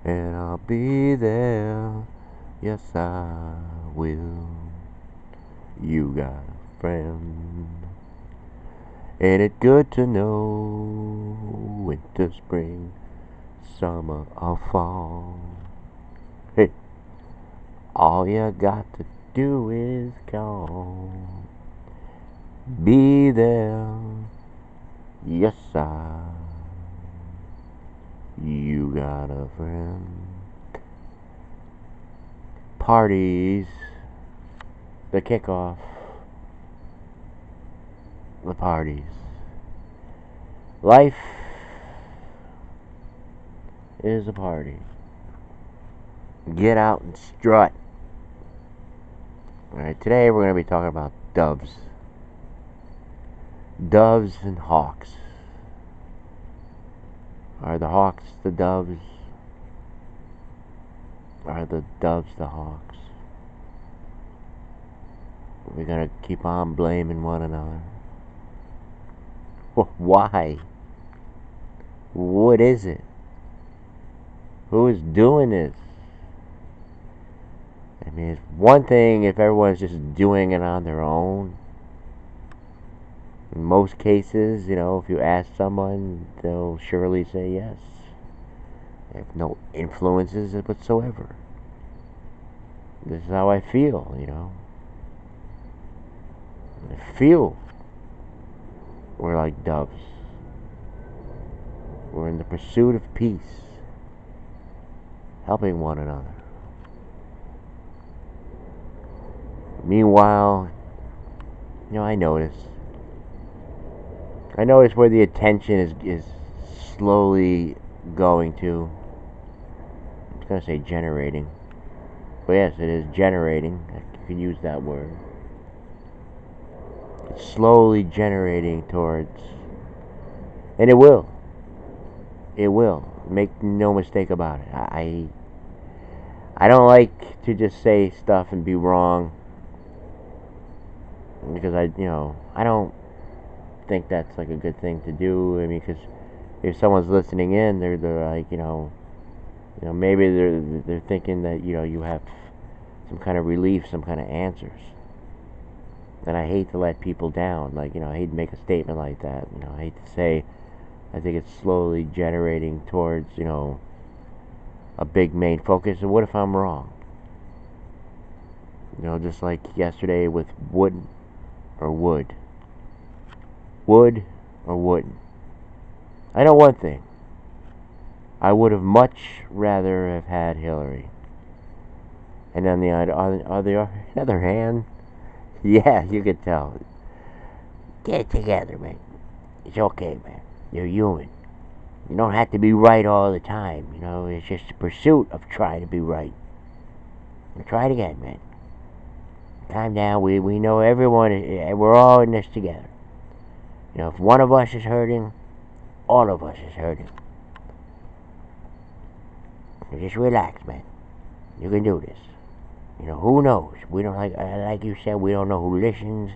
and I'll be there. Yes, I will. You got a friend. Ain't it good to know winter, spring, summer, or fall? Hey, all you got to do is call. Be there. Yes, I. You got a friend. Parties. The kickoff. The parties. Life is a party. Get out and strut. Alright, today we're going to be talking about doves. Doves and hawks. Are the hawks the doves? Are the doves the hawks? We're going to keep on blaming one another. Why? What is it? Who is doing this? I mean, it's one thing if everyone's just doing it on their own. In most cases, if you ask someone, they'll surely say yes. They have no influences whatsoever. This is how I feel, I feel we're like doves. We're in the pursuit of peace, helping one another. Meanwhile, I notice where the attention is slowly going to. I was going to say generating. But yes, it is generating. You can use that word. It's slowly generating towards... And it will. It will. Make no mistake about it. I don't like to just say stuff and be wrong. Because I don't think that's like a good thing to do. I mean, because if someone's listening in, they're like, maybe they're thinking that you have some kind of relief, some kind of answers. And I hate to let people down. Like, I hate to make a statement like that. I hate to say, I think it's slowly generating towards, a big main focus. And what if I'm wrong? Just like yesterday with wood or wood. Would or wouldn't. I know one thing. I would have much rather have had Hillary. And on the other hand, yeah, you could tell. Get it together, man. It's okay, man. You're human. You don't have to be right all the time. It's just a pursuit of trying to be right. Try it again, man. Calm down. We know everyone. We're all in this together. If one of us is hurting, all of us is hurting. So just relax, man. You can do this. Who knows? We don't like you said, we don't know who listens.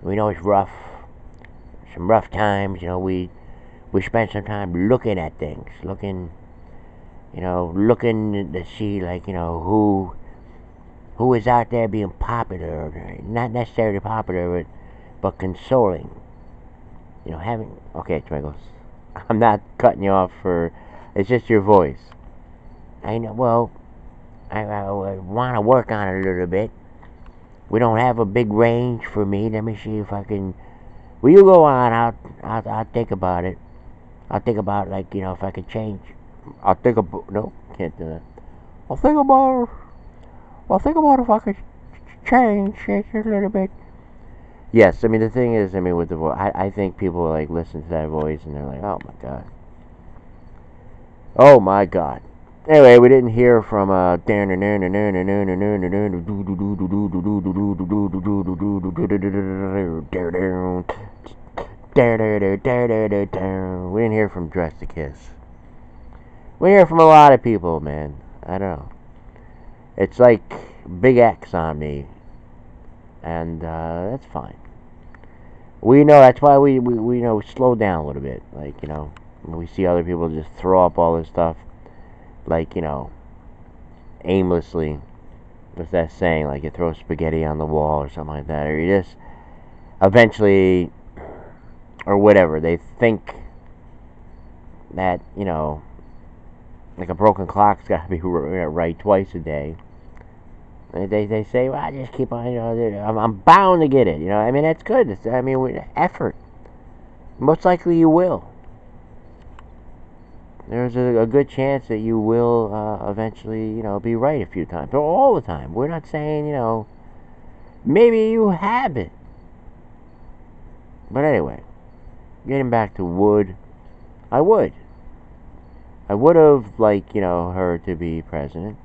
We know it's rough. Some rough times, we spent some time looking at things, looking to see who is out there being popular, not necessarily popular, but consoling. Okay, Twinkles, I'm not cutting you off it's just your voice. I know, well, I want to work on it a little bit. We don't have a big range for me. Let me see if I can. Will you go on? I'll think about it. I'll think about if I could change. I'll think about no, can't do that. I'll think about. I'll think about if I could change it a little bit. Yes, I mean the thing is, with the voice, I think people listen to that voice and they're like, oh my god, oh my god. Anyway, we didn't hear from we didn't hear from Dress to Kiss. We hear from a lot of people, man. I don't know. It's like big X on me, and that's fine. We know that's why we slow down a little bit. When we see other people just throw up all this stuff, like, aimlessly. What's that saying? Like you throw spaghetti on the wall or something like that, or you just eventually, or whatever. They think that like a broken clock's got to be right twice a day. They say, well, I just keep on, I'm bound to get it. I mean, that's good. Effort. Most likely you will. There's a good chance that you will eventually, be right a few times. But all the time. We're not saying, maybe you have it. But anyway, getting back to Wood, I would. I would have liked, her to be president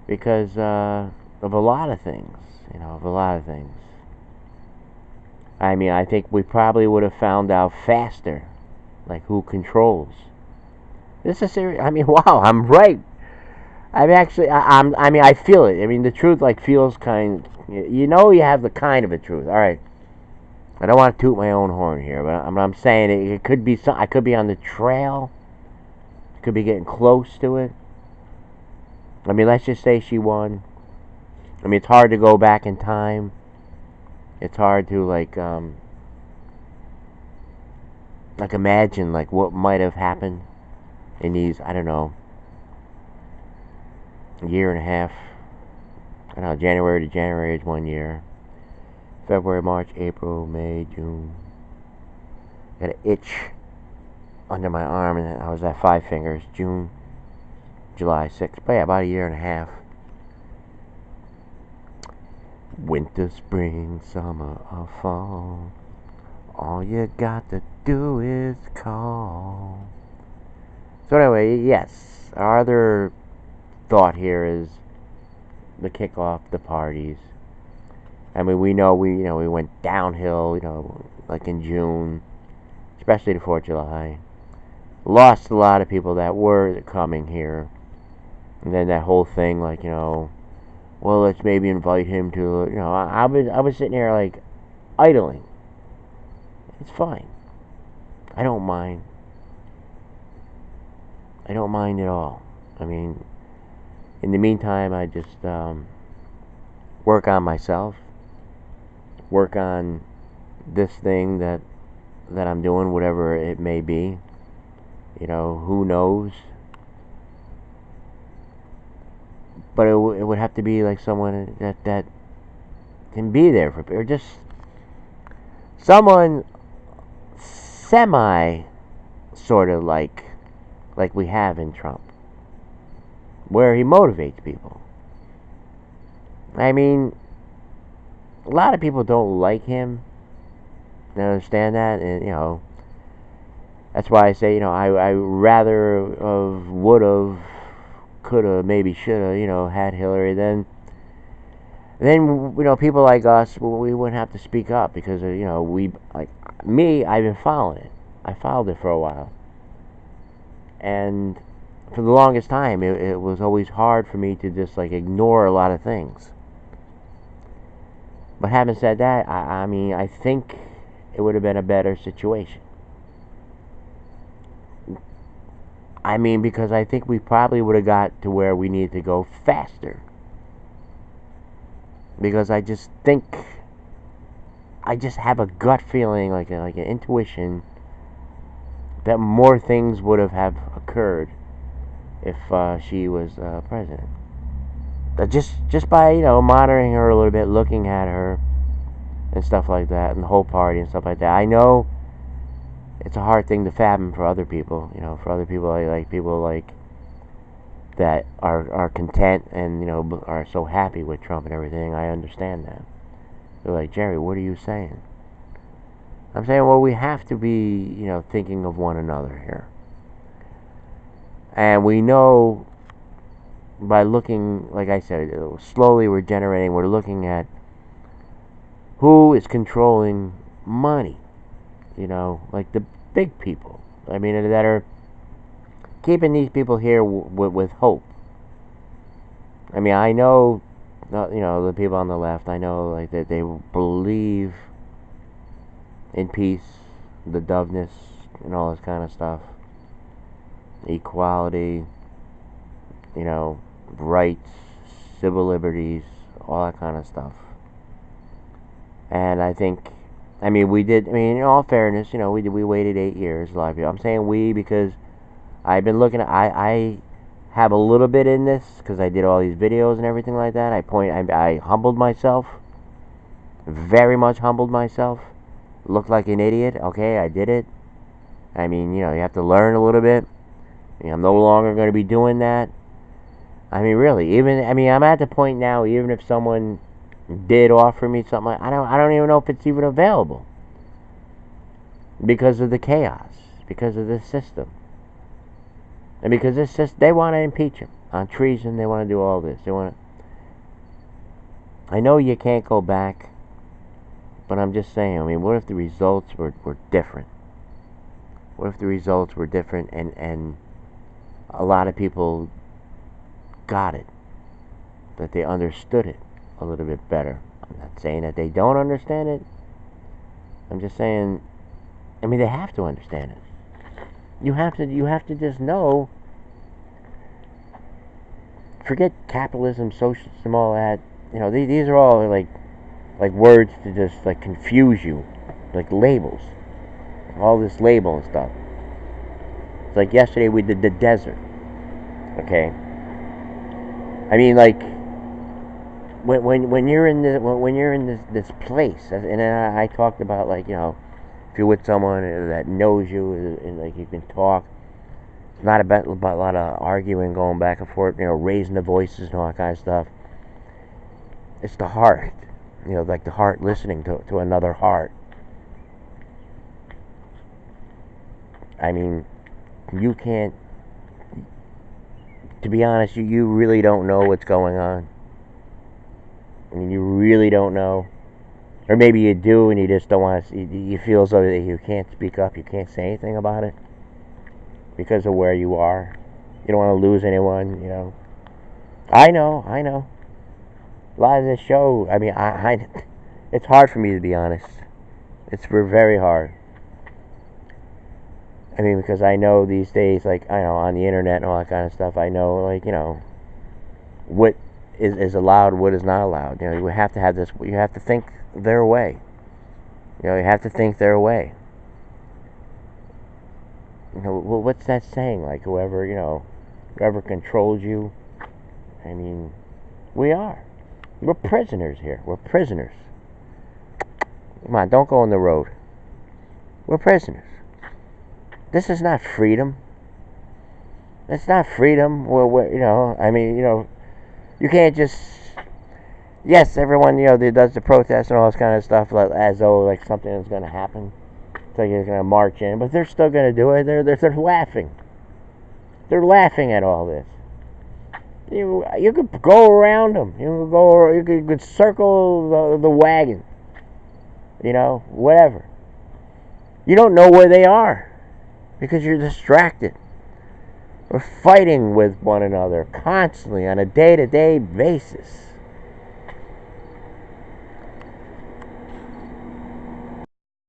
because of a lot of things, of a lot of things. I mean, I think we probably would have found out faster, like who controls. This is serious. I mean, wow, I'm right. I'm actually, I mean, I feel it. I mean, the truth like feels kind. You have the kind of a truth. All right. I don't want to toot my own horn here, but I'm saying it could be some. I could be on the trail. Could be getting close to it. I mean, let's just say she won. I mean, it's hard to go back in time. It's hard to like imagine like what might have happened in these, I don't know, a year and a half. I don't know, January to January is 1 year. February, March, April, May, June. Got an itch under my arm, and I was at 5 fingers. June, July, 6th. But yeah, about a year and a half. Winter, spring, summer, or fall. All you got to do is call. So anyway, yes, our other thought here is the kickoff, the parties. I mean, we know we went downhill, like in June, especially the 4th of July. Lost a lot of people that were coming here. And then that whole thing, like, well, let's maybe invite him to, I was sitting there, like, idling. It's fine. I don't mind. I don't mind at all. I mean, in the meantime, I just work on myself, work on this thing that I'm doing, whatever it may be. Who knows? But it would have to be like someone that can be there for, or just someone semi sort of like we have in Trump, where he motivates people. I mean, a lot of people don't like him. I understand that, and that's why I say, I rather would've, could've, maybe should've, had Hillary. Then people like us, we wouldn't have to speak up because we, like me, I've been following it. I followed it for a while, and for the longest time, it was always hard for me to just like ignore a lot of things. But having said that, I mean, I think it would have been a better situation. I mean, because I think we probably would have got to where we needed to go faster. Because I just think, I just have a gut feeling, like an intuition, that more things would have occurred if she was president. Just by monitoring her a little bit, looking at her and stuff like that, and the whole party and stuff like that. I know it's a hard thing to fathom for other people. For other people like people like that are content and are so happy with Trump and everything. I understand that. They're like, Jerry, what are you saying? I'm saying, well, we have to be thinking of one another here, and we know by looking, like I said, slowly we're looking at who is controlling money, like the big people. I mean, that are keeping these people here with hope. I mean, I know, the people on the left, I know, like, that they believe in peace, the doveness, and all this kind of stuff, equality. you know, rights, civil liberties, all that kind of stuff. And I think, I mean, we did. I mean, in all fairness, you know, we waited 8 years. A lot of people. I'm saying we because I've been looking at. I have a little bit in this because I did all these videos and everything like that. I humbled myself, very much humbled myself. Looked like an idiot. Okay, I did it. I mean, you know, you have to learn a little bit. I'm no longer going to be doing that. I mean, really, I'm at the point now. Even if someone did offer me something, I don't even know if it's even available because of the chaos, because of this system, and because this system, they want to impeach him on treason. They want to do all this. They want to. I know you can't go back, but I'm just saying. I mean, what if the results were different? What if the results were different and a lot of people got it, that they understood it a little bit better? I'm not saying that they don't understand it. I'm just saying, I mean, they have to understand it. You have to just know. Forget capitalism, socialism, all that. You know, these are all like words to just like confuse you, like labels. All this label and stuff. It's like yesterday we did the desert. Okay. I mean, like when you're in this place, and then I talked about, like, you know, if you're with someone that knows you and like you can talk. It's not about a lot of arguing, going back and forth, you know, raising the voices and all that kind of stuff. It's the heart, you know, like the heart listening to another heart. I mean, you can't, to be honest, you really don't know what's going on. I mean, you really don't know. Or maybe you do and you just don't want to, you feel as though that you can't speak up, you can't say anything about it because of where you are. You don't want to lose anyone, you know. I know. A lot of this show, I mean, it's hard for me, to be honest. It's very hard. I mean, because I know these days, like, I know on the internet and all that kind of stuff, I know, like, you know, what is allowed, what is not allowed. You know, you have to have this, you have to think their way. You know, you have to think their way. You know, what's that saying? Like, whoever controls you, I mean, we are. We're prisoners here. We're prisoners. Come on, don't go on the road. We're prisoners. This is not freedom. It's not freedom. You know, I mean, you know, you can't just. Yes, everyone, you know, does the protest and all this kind of stuff as though like something is going to happen. So you're going to march in, but they're still going to do it. They're laughing. They're laughing at all this. You could go around them. You could circle the wagon. You know, whatever. You don't know where they are because you're distracted. We're fighting with one another constantly on a day-to-day basis.